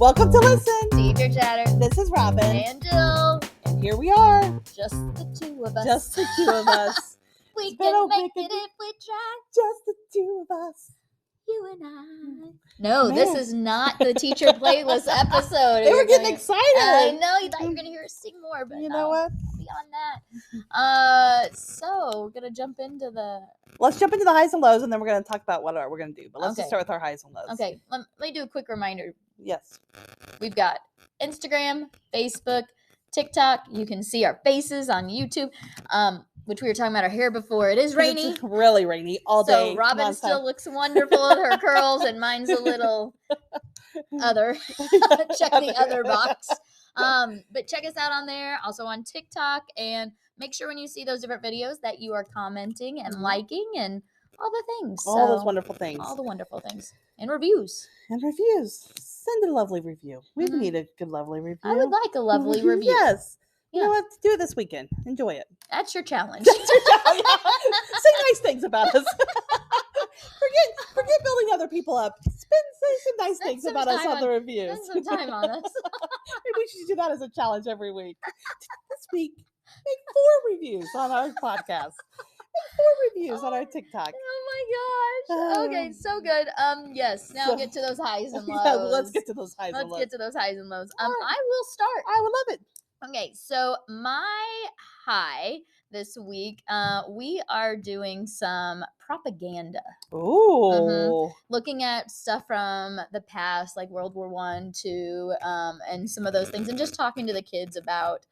Welcome to Listen. Teacher Chatter. This is Robin. And Jill. And here we are. Just the two of us. Just the two of us. We can make it if we try. Just the two of us. You and I. No, Man. This is not the teacher playlist episode. They were getting excited. I know. You thought you were going to hear us sing more, but you know what? Beyond that. So, we're going to jump into Let's jump into the highs and lows, and then we're going to talk about what we're going to do. But let's just start with our highs and lows. Okay. Let me do a quick reminder. Yes. We've got Instagram, Facebook, TikTok. You can see our faces on YouTube, which we were talking about our hair before. It is rainy. It's really rainy all day. So Robin still looks wonderful with her curls, and mine's a little other. Check the other box. But check us out on there, also on TikTok, and make sure when you see those different videos that you are commenting and liking and all the things. All those wonderful things. All the wonderful things. And reviews. Send a lovely review. We need a good, lovely review. I would like a lovely review. Yes. Yeah. You know what? Do it this weekend. Enjoy it. That's your challenge. Say nice things about us. Forget building other people up. Say some nice things about us on the reviews. Spend some time on us. Maybe we should do that as a challenge every week. This week, make 4 reviews on our podcast. Make 4 reviews on our TikTok. Oh my gosh. Okay, so good. Yes. Now get to those highs and lows. Yeah, let's get to those highs and lows. Let's get to those highs and lows. I will start. I would love it. Okay, so my high this week, we are doing some propaganda. Ooh. Looking at stuff from the past, like World War I, II, and some of those things, and just talking to the kids about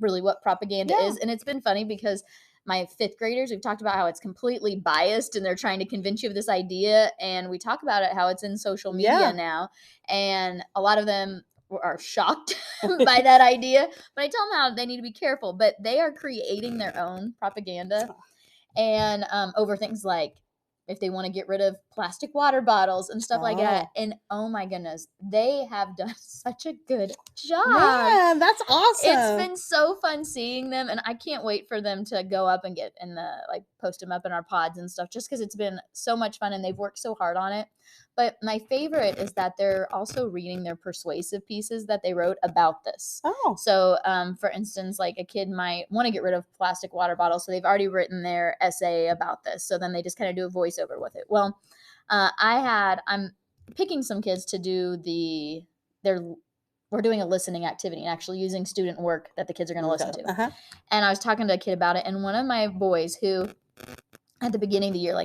really what propaganda is. And it's been funny because my 5th graders, we've talked about how it's completely biased and they're trying to convince you of this idea. And we talk about it, how it's in social media now. And a lot of them are shocked by that idea. But I tell them how they need to be careful. But they are creating their own propaganda and over things like if they want to get rid of plastic water bottles and stuff like that. And oh my goodness, they have done such a good job. Man, that's awesome. It's been so fun seeing them, and I can't wait for them to go up and get in the post them up in our pods and stuff, just because it's been so much fun and they've worked so hard on it. But my favorite is that they're also reading their persuasive pieces that they wrote about this. Oh. So, for instance, like a kid might want to get rid of plastic water bottles, so they've already written their essay about this. So then they just kind of do a voiceover with it. Well, I'm picking some kids to do we're doing a listening activity and actually using student work that the kids are going to listen to. And I was talking to a kid about it, and one of my boys who at the beginning of the year,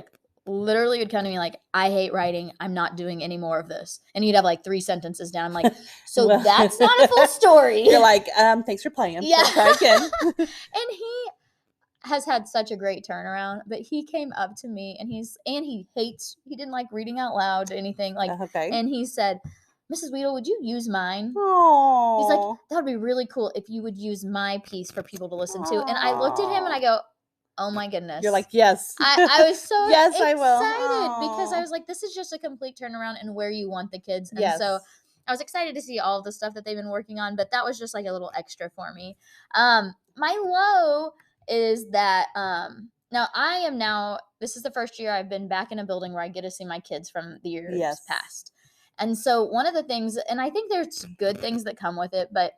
literally would come to me like, I hate writing. I'm not doing any more of this. And he'd have 3 sentences down. I'm like, so that's not a full story. You're like, thanks for playing. Yeah. Try again. And he has had such a great turnaround, but he came up to me and he didn't like reading out loud or anything and he said, Mrs. Weedle, would you use mine? Aww. He's like, that would be really cool if you would use my piece for people to listen to. And I looked at him and I go, oh my goodness. You're like, yes. I was so yes, excited I will. because I was like, this is just a complete turnaround in where you want the kids. And so I was excited to see all of the stuff that they've been working on, but that was just a little extra for me. My low is that now this is the first year I've been back in a building where I get to see my kids from the years past. And so one of the things, and I think there's good things that come with it, but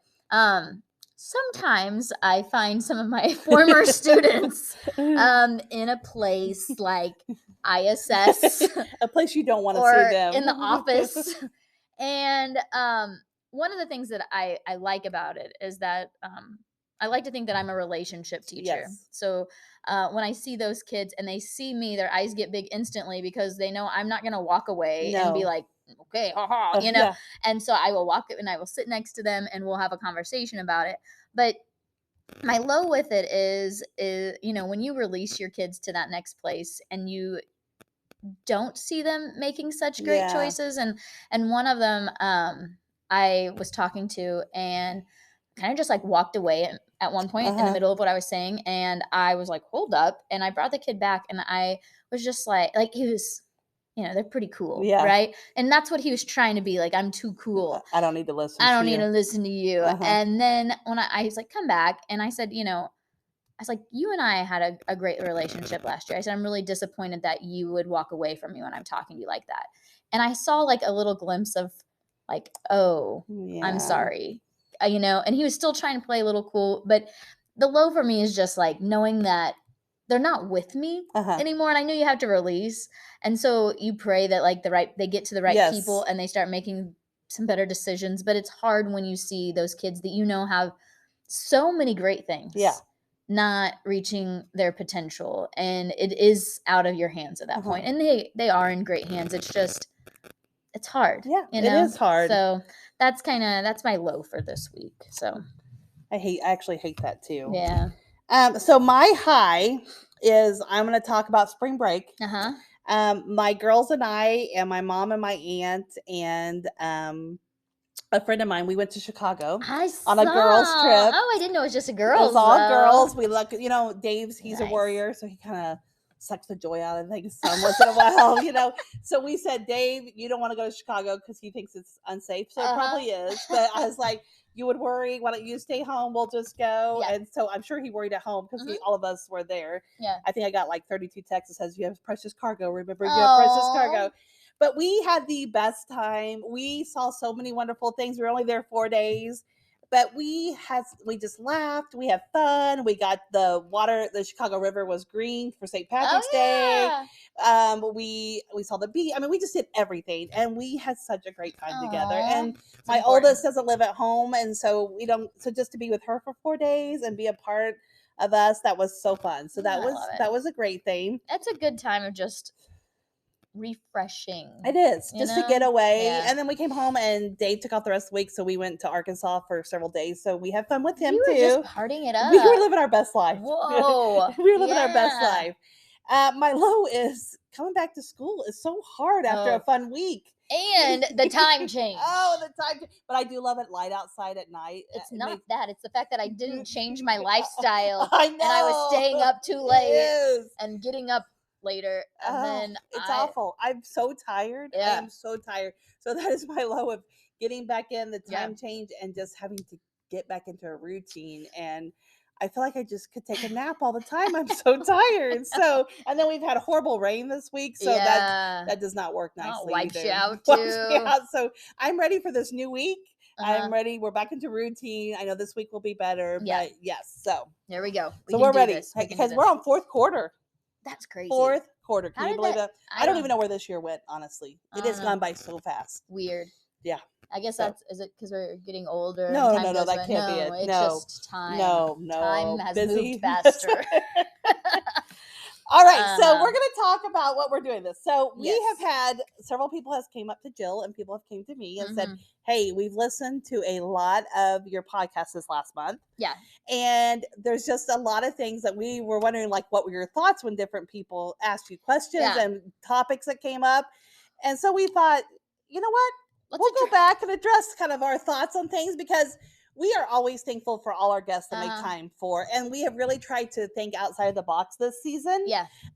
sometimes I find some of my former students in a place like ISS. A place you don't want to see them. In the office. And one of the things that I like about it is that I like to think that I'm a relationship teacher. Yes. So when I see those kids and they see me, their eyes get big instantly because they know I'm not going to walk away and be like, okay, haha, And so I will walk and I will sit next to them and we'll have a conversation about it. But my low with it is when you release your kids to that next place and you don't see them making such great choices. And one of them I was talking to and kind of just walked away at one point in the middle of what I was saying. And I was like, hold up. And I brought the kid back and I was just like he was, they're pretty cool. Yeah. Right. And that's what he was trying to be like. I'm too cool. I don't need to listen I don't need to listen to you. And then when I was like, come back. And I said, I was like, you and I had a great relationship last year. I said, I'm really disappointed that you would walk away from me when I'm talking to you like that. And I saw a little glimpse of like, oh, I'm sorry, you know, and he was still trying to play a little cool. But the low for me is just like knowing that they're not with me anymore. And I know you have to release. And so you pray that like they get to the right people and they start making some better decisions. But it's hard when you see those kids that you know have so many great things not reaching their potential, and it is out of your hands at that point. And they are in great hands. It's just, it's hard. Yeah, you know? It is hard. So that's my low for this week. So I actually hate that too. Yeah. So my high is I'm going to talk about spring break. My girls and I and my mom and my aunt and a friend of mine, we went to Chicago on a girls trip. Oh, I didn't know it was just a girls. It was all girls. We look, you know, he's a warrior, so he kind of sucks the joy out of things some once in a while, you know. So we said, Dave, you don't want to go to Chicago because he thinks it's unsafe. So it probably is. But I was like, you would worry. Why don't you stay home? We'll just go. And so I'm sure he worried at home because all of us were there. I think I got like 32 texts that says, you have precious cargo. Remember, you have precious cargo. But we had the best time. We saw so many wonderful things. We were only there 4 days. But we just laughed. We had fun. We got the water. The Chicago River was green for St. Patrick's Day. We saw the beach. I mean, we just did everything, and we had such a great time together. And my oldest doesn't live at home, and so we don't. So just to be with her for 4 days and be a part of us, that was so fun. So that was a great thing. That's a good time of just refreshing. It is just to get away. And then we came home and Dave took off the rest of the week, so we went to Arkansas for several days, so we had fun with him too. Just partying it up. We were living our best life. Whoa. We were living our best life. My low is coming back to school is so hard after a fun week. And the time change. But I do love it light outside at night. It's not that. It's the fact that I didn't change my lifestyle. I know. And I was staying up too late and getting up later, and then it's awful. I'm so tired. I am so tired. So that is my low of getting back in the time change and just having to get back into a routine. And I feel like I just could take a nap all the time. I'm so tired. So, and then we've had horrible rain this week, so that does not work nicely. Wipes you out too. So I'm ready for this new week. I'm ready. We're back into routine. I know this week will be better, but yes. So there we go. We're ready because we're on fourth quarter. That's crazy. Fourth quarter. Can you believe that? I don't even know where this year went, honestly. It has gone by so fast. Weird. Yeah. I guess is it because we're getting older? No, that can't be it. It's just time. No. Time has moved faster. All right, so we're going to talk about what we're doing this. So we have had several people has came up to Jill and people have came to me and said, hey, we've listened to a lot of your podcasts this last month. Yeah. And there's just a lot of things that we were wondering, like, what were your thoughts when different people asked you questions and topics that came up. And so we thought, you know what? We'll go back and address kind of our thoughts on things, because we are always thankful for all our guests that make time for, and we have really tried to think outside the box this season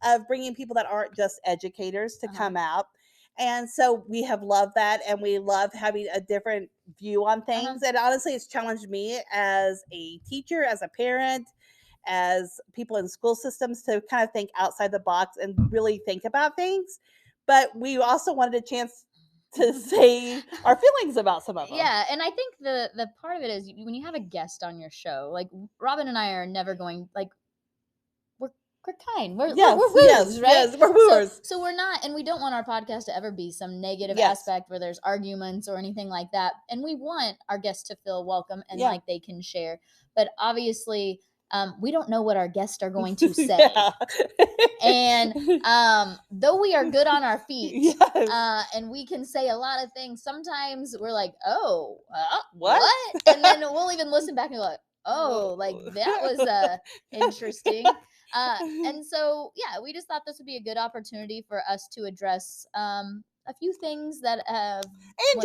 of bringing people that aren't just educators to come out. And so we have loved that, and we love having a different view on things. And honestly, it's challenged me as a teacher, as a parent, as people in school systems to kind of think outside the box and really think about things. But we also wanted a chance to say our feelings about some of them. Yeah, and I think the part of it is when you have a guest on your show, like Robin and I are never going, like, we're kind. We're wooers, right? Yes, we're wooers. So we're not, and we don't want our podcast to ever be some negative aspect where there's arguments or anything like that. And we want our guests to feel welcome and like they can share. But obviously, we don't know what our guests are going to say. And though we are good on our feet, and we can say a lot of things, sometimes we're like, oh, what? And then we'll even listen back and go like, oh, like that was interesting. And so, we just thought this would be a good opportunity for us to address a few things that have and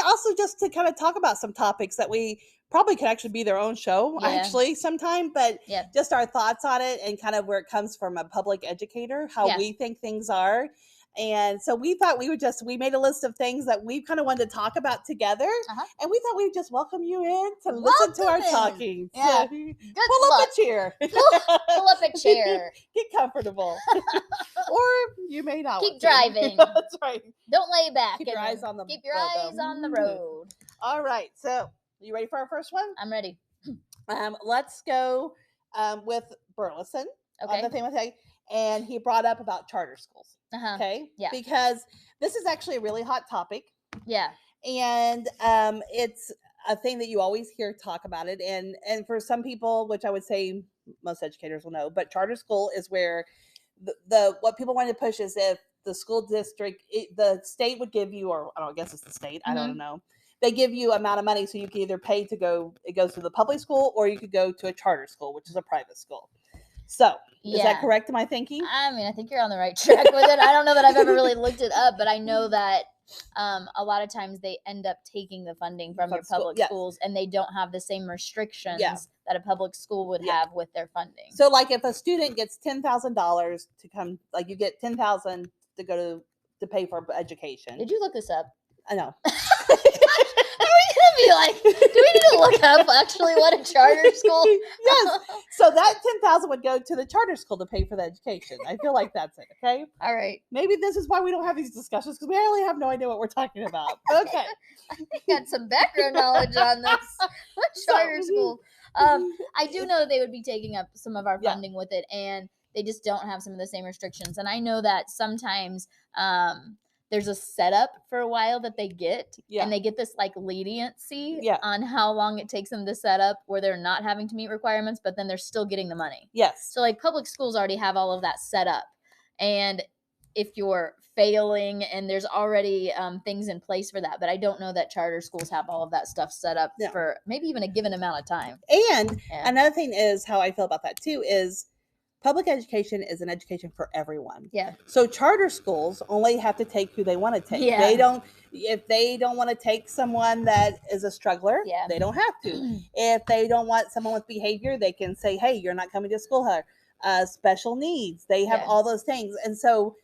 also just to kind of talk about some topics that we probably could actually be their own show actually sometime, but just our thoughts on it and kind of where it comes from a public educator, how we think things are. And so we thought we made a list of things that we kind of wanted to talk about together. And we thought we'd just welcome you in to listen to our talking. Yeah. So, pull up a chair. Pull up a chair. Get comfortable. Or you may not. Keep driving. That's right. Don't lay back. Keep your eyes on the road. All right. So, you ready for our first one? I'm ready. Let's go with Burleson. Okay. The thing with Hay, and he brought up about charter schools. Okay. Yeah. Because this is actually a really hot topic. Yeah. And it's a thing that you always hear talk about it. And for some people, which I would say most educators will know, but charter school is where the what people want to push is if the school district, the state would give you, or I guess it's the state, I don't know. They give you amount of money so you can either pay to go, it goes to the public school, or you could go to a charter school, which is a private school. So, is that correct in my thinking? I mean, I think you're on the right track with it. I don't know that I've ever really looked it up, but I know that a lot of times they end up taking the funding from your public schools, and they don't have the same restrictions that a public school would have with their funding. So, like if a student gets $10,000 to come, like you get $10,000 to go to pay for education. Did you look this up? I know. Be like, do we need to look up actually what a charter school? Yes. So that $10,000 would go to the charter school to pay for the education. I feel like that's it. Okay. All right. Maybe this is why we don't have these discussions, because we really have no idea what we're talking about. Okay. I got some background knowledge on this. What charter school? I do know they would be taking up some of our funding with it, and they just don't have some of the same restrictions. And I know that sometimes there's a setup for a while that they get, and they get this like leniency on how long it takes them to set up, where they're not having to meet requirements, but then they're still getting the money. Yes. So like public schools already have all of that set up, and if you're failing, and there's already things in place for that, but I don't know that charter schools have all of that stuff set up for maybe even a given amount of time. And another thing is how I feel about that too is public education is an education for everyone. Yeah. So charter schools only have to take who they want to take. Yeah. They don't, if they don't want to take someone that is a struggler, they don't have to. If they don't want someone with behavior, they can say, hey, you're not coming to school. Special needs. They have all those things. And so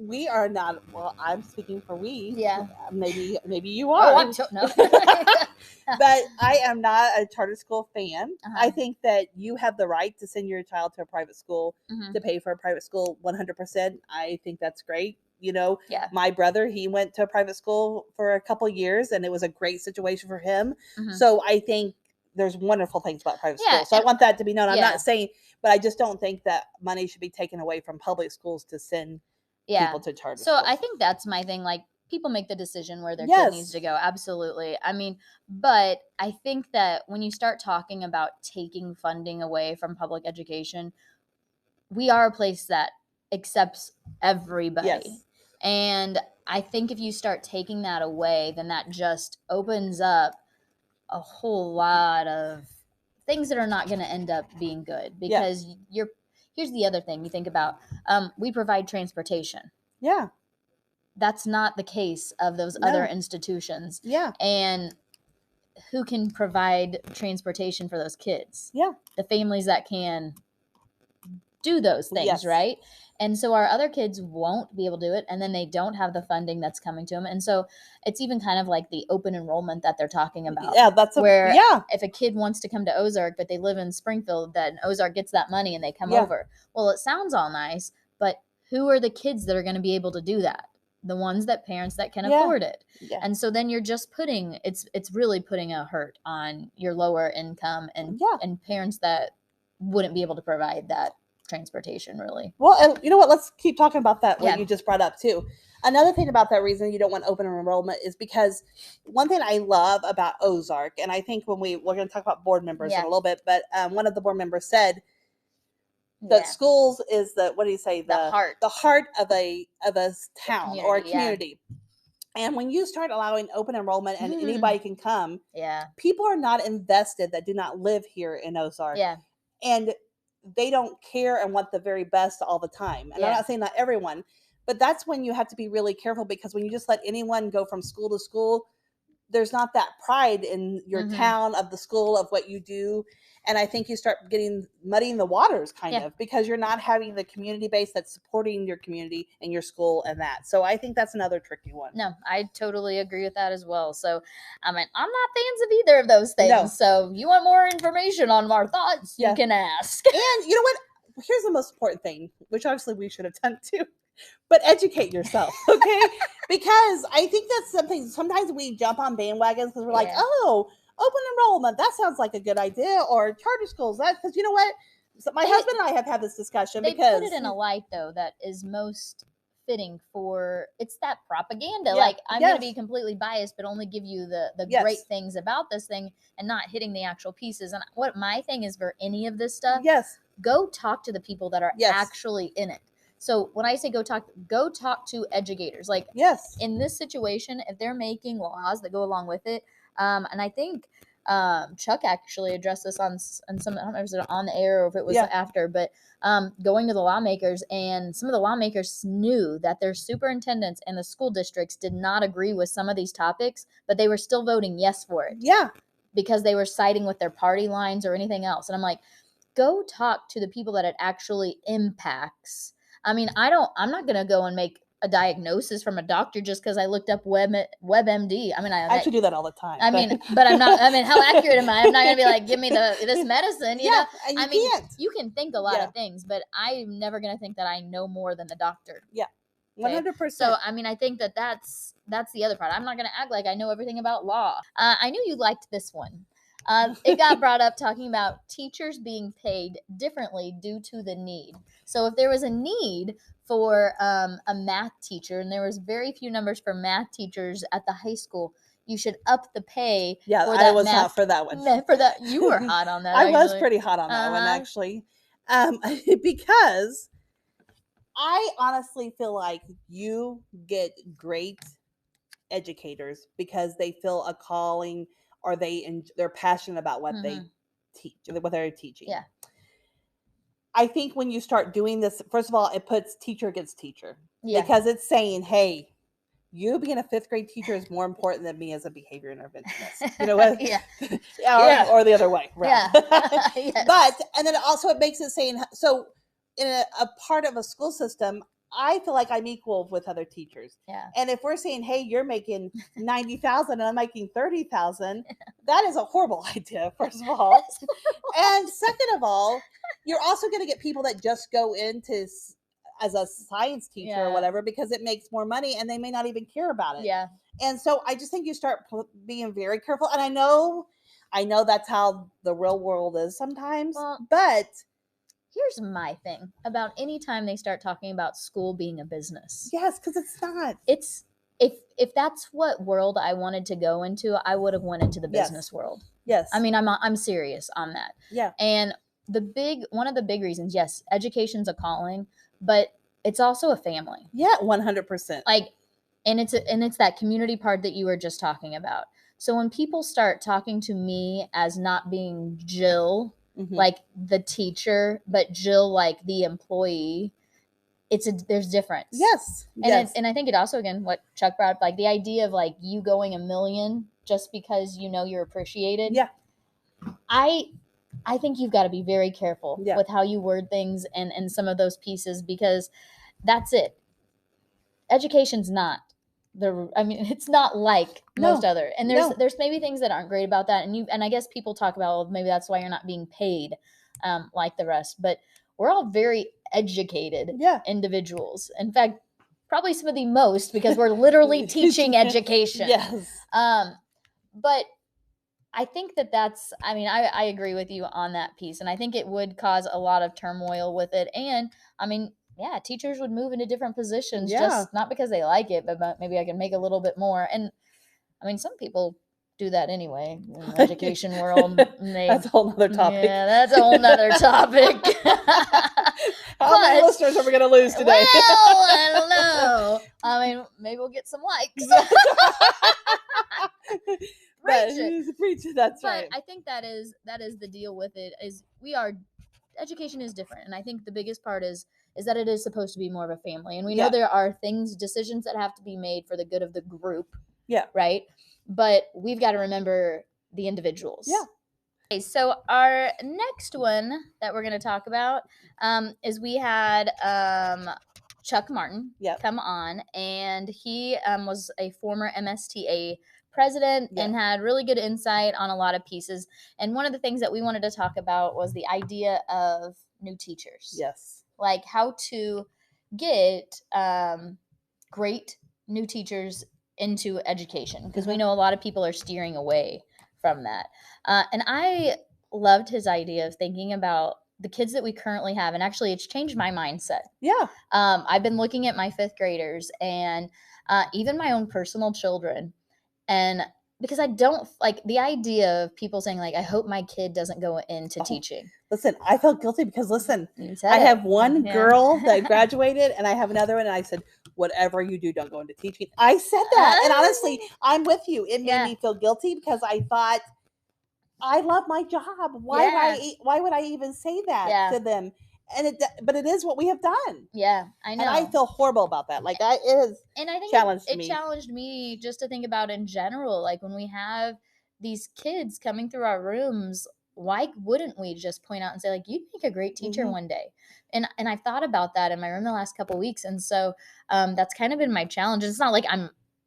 we are not, well, I'm speaking for we. Yeah. Maybe you are. No. But I am not a charter school fan. I think that you have the right to send your child to a private school, to pay for a private school 100%. I think that's great. You know, my brother, he went to a private school for a couple years, and it was a great situation for him. So I think there's wonderful things about private schools. So I want that to be known. I'm not saying, but I just don't think that money should be taken away from public schools to send people to charter schools. So I think that's my thing. Like, people make the decision where their kid needs to go. Absolutely. I mean, but I think that when you start talking about taking funding away from public education, we are a place that accepts everybody. Yes. And I think if you start taking that away, then that just opens up a whole lot of things that are not going to end up being good, because here's the other thing you think about. We provide transportation. Yeah. That's not the case of those other institutions. Yeah. And who can provide transportation for those kids? Yeah. The families that can do those things, right? And so our other kids won't be able to do it, and then they don't have the funding that's coming to them. And so it's even kind of like the open enrollment that they're talking about. Yeah, that's where if a kid wants to come to Ozark, but they live in Springfield, then Ozark gets that money and they come over. Well, it sounds all nice, but who are the kids that are going to be able to do that? The ones that parents that can afford it. Yeah. And so then you're just it's really putting a hurt on your lower income and parents that wouldn't be able to provide that transportation, really. Well, and you know what? Let's keep talking about that, what you just brought up too. Another thing about that reason you don't want open enrollment is because one thing I love about Ozark, and I think when we're going to talk about board members in a little bit, but one of the board members said that schools is the heart of a town or a community. And when you start allowing open enrollment and anybody can come, people are not invested that do not live here in Ozark. Yeah. And they don't care and want the very best all the time. And I'm not saying not everyone, but that's when you have to be really careful, because when you just let anyone go from school to school, there's not that pride in your town, of the school, of what you do. And I think you start muddying the waters kind of, because you're not having the community base that's supporting your community and your school and that. So I think that's another tricky one. No, I totally agree with that as well. So, I mean, I'm not fans of either of those things. No. So you want more information on our thoughts, you can ask. And you know what? Here's the most important thing, which obviously we should have done too. But educate yourself, okay? Because I think that's something, sometimes we jump on bandwagons because we're like, oh, open enrollment, that sounds like a good idea, or charter schools, that, because you know what? So my husband and I have had this discussion because they put it in a light, though, that is most fitting for, it's that propaganda. Like, I'm going to be completely biased, but only give you the great things about this thing and not hitting the actual pieces. And what my thing is for any of this stuff, go talk to the people that are actually in it. So when I say go talk to educators. Like, in this situation, if they're making laws that go along with it, and I think Chuck actually addressed this on some, I don't know if it was on the air or if it was after, but going to the lawmakers, and some of the lawmakers knew that their superintendents and the school districts did not agree with some of these topics, but they were still voting yes for it. Yeah. Because they were siding with their party lines or anything else. And I'm like, go talk to the people that it actually impacts. I mean, I'm not going to go and make a diagnosis from a doctor just because I looked up WebMD. I mean, I actually do that all the time. I mean, but I'm not, I mean, how accurate am I? I'm not going to be like, give me this medicine, you know? And you can't. You can think a lot of things, but I'm never going to think that I know more than the doctor. Yeah. 100%. So, I mean, I think that's the other part. I'm not going to act like I know everything about law. I knew you liked this one. It got brought up talking about teachers being paid differently due to the need. So if there was a need for a math teacher, and there was very few numbers for math teachers at the high school, you should up the pay. Yeah, for that I was hot for that one. For that, you were hot on that. I was pretty hot on that one, actually, because I honestly feel like you get great educators because they feel a calling, or they're passionate about what they teach, what they're teaching. Yeah. I think when you start doing this, first of all, it puts teacher against teacher. Yeah. Because it's saying, hey, you being a 5th grade teacher is more important than me as a behavior interventionist. You know what? Or the other way. Right? Yeah. Yes. But, and then also it makes it saying, so in a part of a school system, I feel like I'm equal with other teachers. Yeah. And if we're saying, hey, you're making 90,000 and I'm making 30,000, that is a horrible idea, first of all. And second of all, you're also going to get people that just go into as a science teacher or whatever, because it makes more money and they may not even care about it. Yeah. And so I just think you start being very careful. And I know that's how the real world is sometimes, but here's my thing about any time they start talking about school being a business. Yes, because it's not. It's if that's what world I wanted to go into, I would have went into the business world. Yes. I mean, I'm serious on that. Yeah. And one of the big reasons, yes, education's a calling, but it's also a family. Yeah, 100%. Like, and it's that community part that you were just talking about. So when people start talking to me as not being Jill, like the teacher, but Jill like the employee, there's difference. Yes. And I think it also, again, what Chuck brought up, like the idea of like you going $1 million just because you know you're appreciated. Yeah. I think you've got to be very careful with how you word things and some of those pieces, because that's it. Education's not it's not like most other, and there's maybe things that aren't great about that, and I guess people talk about, well, maybe that's why you're not being paid like the rest, but we're all very educated individuals. In fact, probably some of the most, because we're literally teaching education. Yes. But I think that's, I mean, I agree with you on that piece, and I think it would cause a lot of turmoil with it, and I mean, yeah, teachers would move into different positions, just not because they like it, but maybe I can make a little bit more. And I mean, some people do that anyway in the education world. That's a whole nother topic. Yeah, that's a whole nother topic. How many listeners are we going to lose today? Well, I don't know. I mean, maybe we'll get some likes. Preach it. That's right. But I think that is the deal with it, is education is different. And I think the biggest part is that it is supposed to be more of a family. And we know there are decisions that have to be made for the good of the group. Yeah. Right? but we've got to remember the individuals. Yeah. Okay, so our next one that we're going to talk about is we had Chuck Martin come on, and he was a former MSTA president and had really good insight on a lot of pieces. And one of the things that we wanted to talk about was the idea of new teachers. Yes. Like how to get great new teachers into education, because we know a lot of people are steering away from that. And I loved his idea of thinking about the kids that we currently have. And actually, it's changed my mindset. Yeah. I've been looking at my 5th graders and even my own personal children. And because I don't like the idea of people saying, like, I hope my kid doesn't go into teaching. Listen, I felt guilty because, I have one girl that graduated and I have another one. And I said, whatever you do, don't go into teaching. I said that. And honestly, I'm with you. It made me feel guilty because I thought, I love my job. Why would I even say that to them? And but it is what we have done. Yeah, I know. And I feel horrible about that. Like it has challenged me. It challenged me just to think about in general. Like when we have these kids coming through our rooms, why wouldn't we just point out and say, like, you'd make a great teacher one day? And I've thought about that in my room the last couple of weeks. And so that's kind of been my challenge. It's not like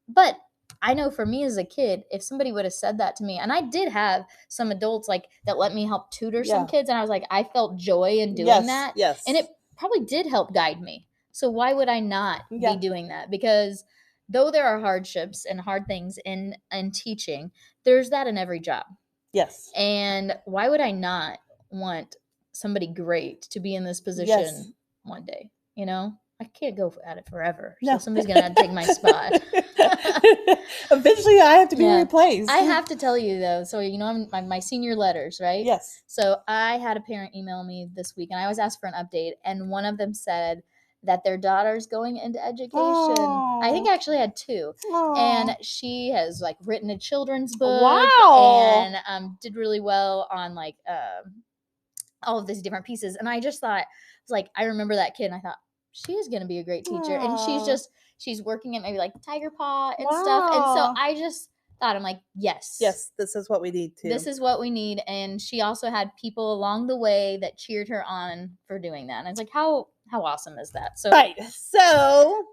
but I know for me as a kid, if somebody would have said that to me, and I did have some adults like that let me help tutor some kids, and I was like, I felt joy in doing that. Yes. And it probably did help guide me. So why would I not be doing that? Because though there are hardships and hard things in teaching, there's that in every job. Yes. And why would I not want somebody great to be in this position one day? You know? I can't go at it forever. No. So somebody's going to take my spot. Eventually, I have to be replaced. I have to tell you, though. So, you know, my senior letters, right? Yes. So I had a parent email me this week, and I always ask for an update. And one of them said that their daughter's going into education. I think I actually had 2. And she has, like, written a children's book. Wow. And did really well on, like, all of these different pieces. And I just thought, I remember that kid, and I thought, she is going to be a great teacher. And she's working at maybe like Tiger Paw and stuff. And so I just thought, I'm like, yes, this is what we need too. This is what we need. And she also had people along the way that cheered her on for doing that. And it's like, how awesome is that? So, right. So,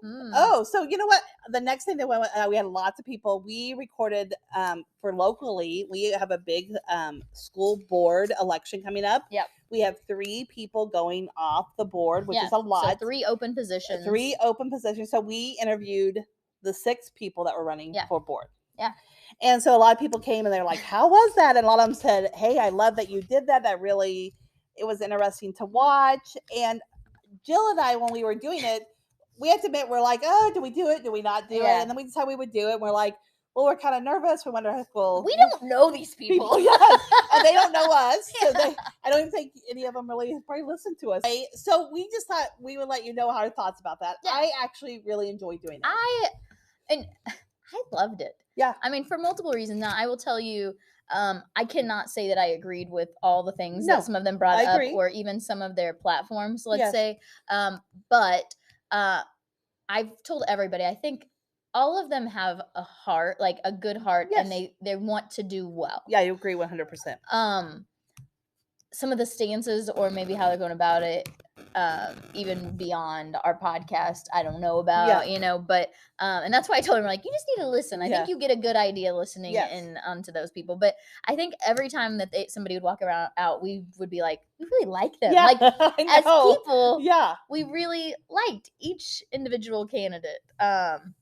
so you know what? The next thing that we had lots of people. We recorded for locally. We have a big school board election coming up. Yep. We have 3 people going off the board, which is a lot. So 3 open positions. 3 open positions. So we interviewed the 6 people that were running for board. Yeah. And so a lot of people came and they're like, how was that? And a lot of them said, hey, I love that you did that. That really, it was interesting to watch. And Jill and I, when we were doing it, we had to admit, we're like, oh, do we do it? Do we not do it? And then we decided we would do it. And we're like, well, we're kind of nervous. We wonder if we don't know these people. Yes, and they don't know us. So I don't even think any of them really probably listen to us. So we just thought we would let you know our thoughts about that. Yeah. I actually really enjoyed doing that. I loved it. Yeah. I mean, for multiple reasons. Now, I will tell you, I cannot say that I agreed with all the things that some of them brought up, or even some of their platforms, let's say. But I've told everybody, I think all of them have a heart, like a good heart, and they want to do well. Yeah, I agree 100%. Some of the stances, or maybe how they're going about it, even beyond our podcast, I don't know about, you know, but, and that's why I told him, like, you just need to listen. I think you get a good idea listening to those people. But I think every time that somebody would walk out, we would be like, we really like them. Like, as people, we really liked each individual candidate. And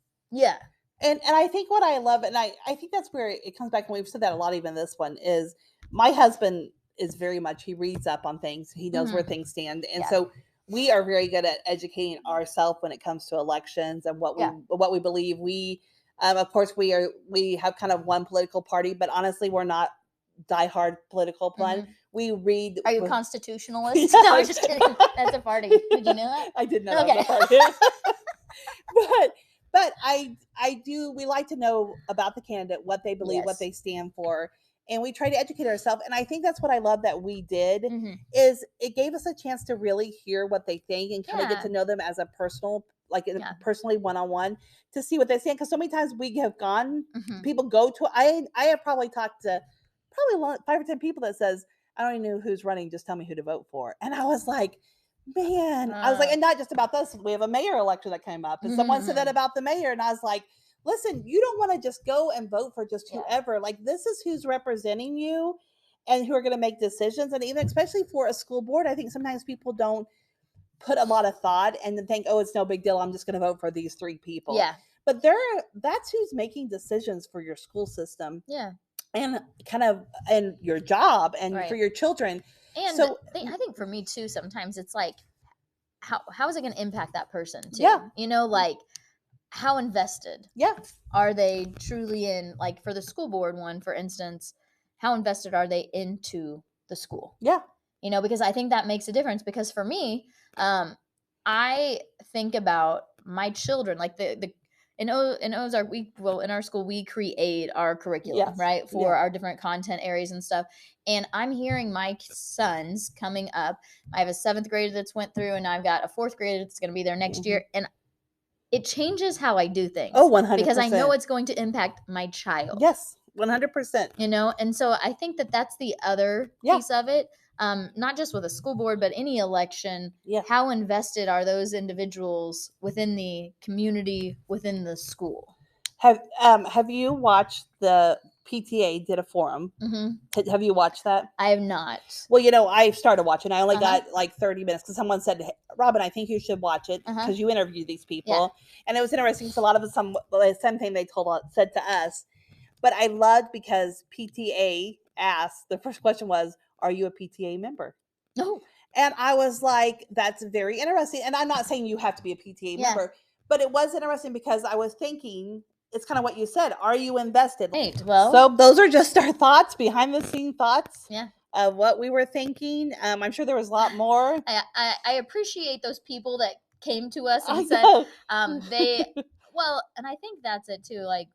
I think what I love, and I think that's where it comes back, and we've said that a lot, even this one, is my husband is very much, he reads up on things. He knows where things stand. And so we are very good at educating ourselves when it comes to elections and what we believe. We, of course, we have kind of one political party, but honestly, we're not diehard political one. We read. Are you a constitutionalist? No, I'm just kidding. That's a party. Did you know that? I did know that was a party. But I do, we like to know about the candidate, what they believe, what they stand for. And we try to educate ourselves. And I think that's what I love that we did, is it gave us a chance to really hear what they think and kind of get to know them as a personal like personally one-on-one to see what they say. Because so many times we have gone, people go to, I have probably talked to probably 5 or 10 people that says, I don't even know who's running, just tell me who to vote for. And I was like, man, I was like, and not just about this, we have a mayor election that came up, and someone said that about the mayor, and I was like, listen, you don't want to just go and vote for just whoever. Like, this is who's representing you and who are going to make decisions. And even especially for a school board, I think sometimes people don't put a lot of thought and then think, oh, it's no big deal, I'm just going to vote for these 3 people. Yeah. But that's who's making decisions for your school system. Yeah. And kind of, and your job and for your children. And so I think for me too, sometimes it's like, how is it going to impact that person too? Yeah. You know, like, how invested are they truly in, like, for the school board one, for instance, how invested are they into the school? Yeah. You know, because I think that makes a difference. Because for me, I think about my children, like in Ozark, in our school, we create our curriculum, right, for our different content areas and stuff. And I'm hearing my sons coming up. I have a 7th grader that's went through, and I've got a 4th grader that's going to be there next year. And it changes how I do things. Oh, 100%. Because I know it's going to impact my child. Yes, 100%. You know, and so I think that that's the other piece of it. Not just with a school board, but any election. Yeah. How invested are those individuals within the community, within the school? Have you watched the PTA did a forum? Have you watched that? I have not. Well, you know, I started watching. I only got like 30 minutes because someone said, hey, Robin, I think you should watch it because you interviewed these people. And it was interesting because a lot of the same thing they said to us. But I loved because PTA asked, the first question was, are you a PTA member? No. And I was like, that's very interesting. And I'm not saying you have to be a PTA member, but it was interesting because I was thinking, it's kind of what you said. Are you invested? Right. Well, so those are just our thoughts, behind the scene thoughts of what we were thinking. I'm sure there was a lot more. I appreciate those people that came to us and said well, and I think that's it too. Like,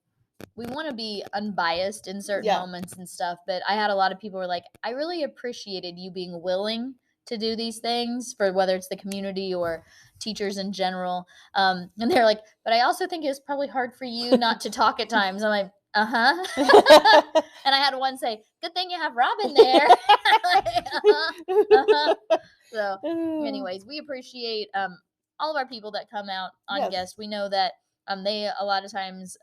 we want to be unbiased in certain moments and stuff, but I had a lot of people who were like, I really appreciated you being willing to do these things, for whether it's the community or teachers in general. And they're like, but I also think it's probably hard for you not to talk at times. I'm like, and I had one say, good thing you have Robin there. So anyways, we appreciate all of our people that come out on guests. We know that they a lot of times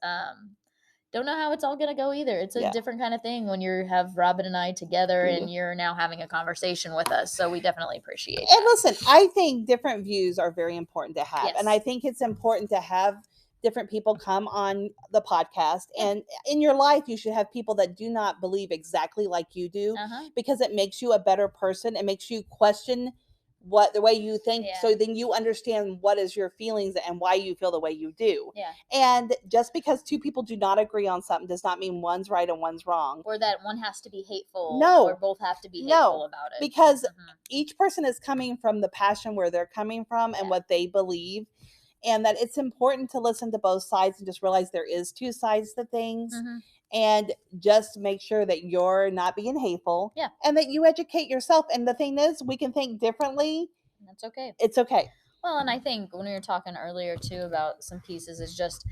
don't know how it's all going to go either. It's a different kind of thing when you have Robin and I together and you're now having a conversation with us. So we definitely appreciate that. And listen, I think different views are very important to have. Yes. And I think it's important to have different people come on the podcast. And in your life, you should have people that do not believe exactly like you do, because it makes you a better person. It makes you question the way you think, so then you understand what is your feelings and why you feel the way you do. And just because 2 people do not agree on something does not mean one's right and one's wrong, or that one has to be hateful. No, or both have to be hateful about it, because each person is coming from the passion where they're coming from and what they believe, and that it's important to listen to both sides and just realize there is 2 sides to things. And just make sure that you're not being hateful, and that you educate yourself. And the thing is, we can think differently. That's okay. It's okay. Well, and I think when we were talking earlier too about some pieces, is just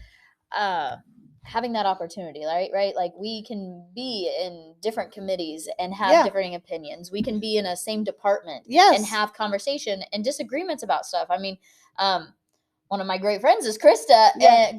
having that opportunity, right? Like, we can be in different committees and have differing opinions. We can be in a same department and have conversation and disagreements about stuff. I mean, one of my great friends is Krista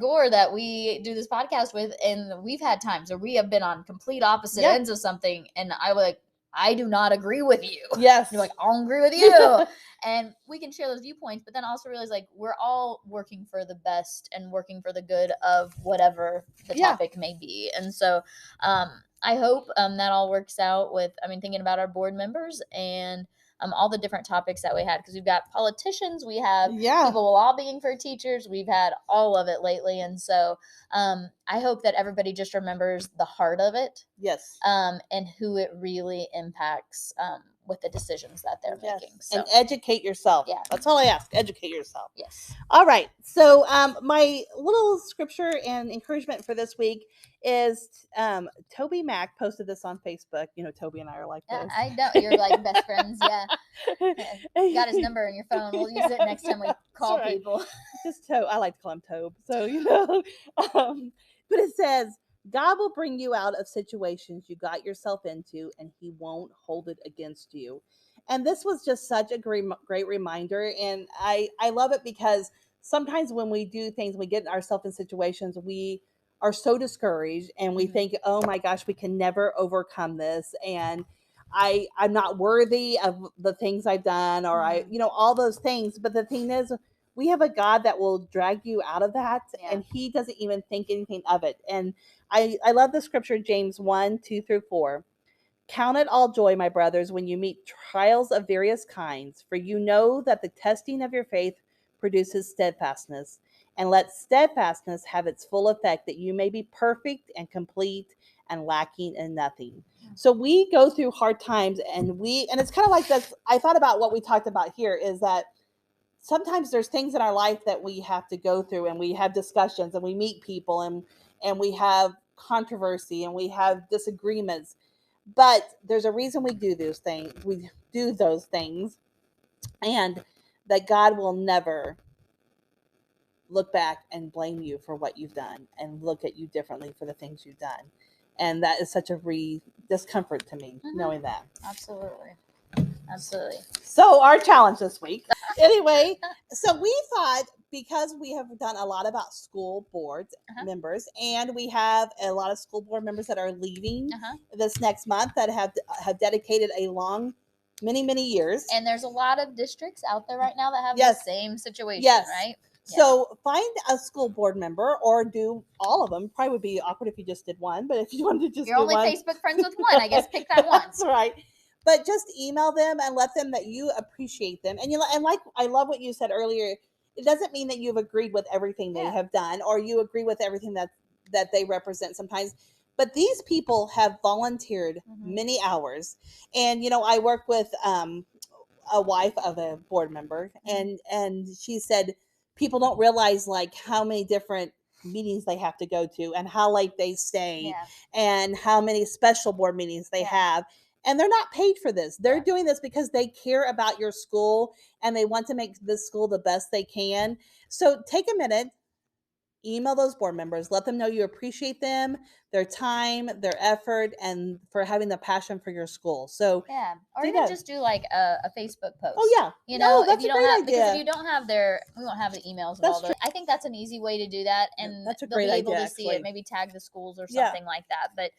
Gore, that we do this podcast with, and we've had times where we have been on complete opposite ends of something, and I was like, I do not agree with you. Yes. You're like, I don't agree with you. And we can share those viewpoints, but then also realize, like, we're all working for the best and working for the good of whatever the topic may be. And so I hope that all works out with, thinking about our board members and all the different topics that we had, because we've got politicians, we have people lobbying for teachers, we've had all of it lately. And so I hope that everybody just remembers the heart of it. Yes. And who it really impacts with the decisions that they're making. So. And educate yourself. Yeah. That's all I ask. Educate yourself. Yes. All right. So my little scripture and encouragement for this week is Toby Mack posted this on Facebook. You know, Toby and I are like this. I know. You're like best friends. Yeah. Got his number in your phone. We'll use it next time we call people. Just I like to call him Tobe. So, you know, but it says, God will bring you out of situations you got yourself into, and he won't hold it against you. And this was just such a great reminder. And I love it because sometimes when we do things, we get ourselves in situations, we are so discouraged and we think, oh my gosh, we can never overcome this. And I'm not worthy of the things I've done, or all those things. But the thing is, we have a God that will drag you out of that, and he doesn't even think anything of it. And I love the scripture, James 1:2-4. Count it all joy, my brothers, when you meet trials of various kinds, for you know that the testing of your faith produces steadfastness. And let steadfastness have its full effect, that you may be perfect and complete and lacking in nothing. So we go through hard times, and it's kind of like this. I thought about what we talked about here is that sometimes there's things in our life that we have to go through, and we have discussions, and we meet people, and we have controversy, and we have disagreements. But there's a reason we do those things. We do those things, and that God will never look back and blame you for what you've done and look at you differently for the things you've done. And that is such a discomfort to me, knowing that. Absolutely. So our challenge this week. Anyway, so we thought, because we have done a lot about school board members, and we have a lot of school board members that are leaving this next month that have dedicated a long, many years. And there's a lot of districts out there right now that have the same situation, right? So find a school board member, or do all of them. Probably would be awkward if you just did one, but if you wanted to just You're only Facebook friends with one, I guess pick that one. That's right. But just email them and let them that you appreciate them. And I love what you said earlier. It doesn't mean that you've agreed with everything they have done, or you agree with everything that they represent sometimes. But these people have volunteered many hours. And, I work with a wife of a board member, and she said people don't realize like how many different meetings they have to go to, and how late they stay, and how many special board meetings they have. And they're not paid for this. They're doing this because they care about your school, and they want to make this school the best they can. So take a minute, email those board members, let them know you appreciate them, their time, their effort, and for having the passion for your school. So or even just do like a Facebook post. Oh yeah, that's a great idea. Because if you don't have we won't have the emails of all those. I think that's an easy way to do that, and that's a they'll great be able idea, to see it. Maybe tag the schools or something like that. But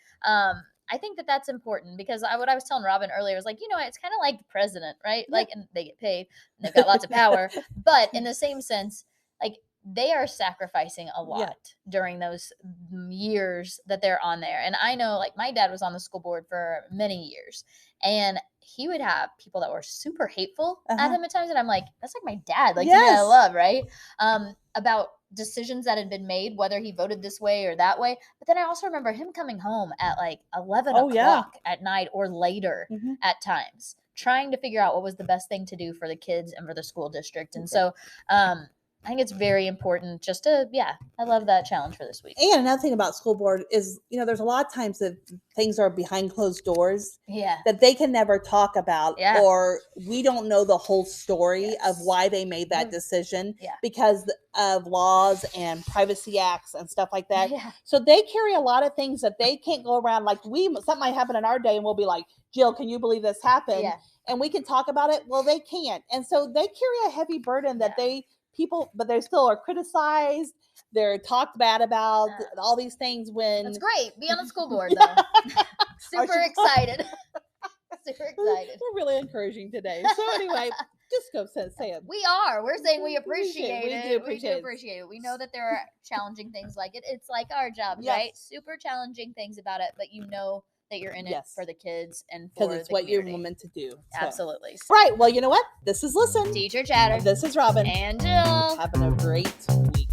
I think that's important, because what I was telling Robin earlier was like, it's kind of like the president, right? Like, and they get paid and they've got lots of power, but in the same sense, like, they are sacrificing a lot during those years that they're on there. And I know, like, my dad was on the school board for many years, and he would have people that were super hateful at him at times. And I'm like, that's like my dad, like, I love, right? About decisions that had been made, whether he voted this way or that way. But then I also remember him coming home at like 11 o'clock at night or later at times, trying to figure out what was the best thing to do for the kids and for the school district. And so, I think it's very important just to, I love that challenge for this week. And another thing about school board is, there's a lot of times that things are behind closed doors that they can never talk about, or we don't know the whole story of why they made that decision because of laws and privacy acts and stuff like that. So they carry a lot of things that they can't go around. Like something might happen in our day and we'll be like, Jill, can you believe this happened? And we can talk about it. Well, they can't. And so they carry a heavy burden that but they still are criticized. They're talked bad about, all these things when... That's great. Be on the school board, though. Super excited. Super excited. We're really encouraging today. So anyway, just go say it. We are. We're saying we appreciate it. We do appreciate it. We know that there are challenging things like it. It's like our jobs, right? Super challenging things about it, but you know that you're in it for the kids and for because it's the what community. you're meant to do. So. Absolutely. Right. Well, you know what? This is Listen. Teacher Chatter. This is Robin. And Jill. Having a great week.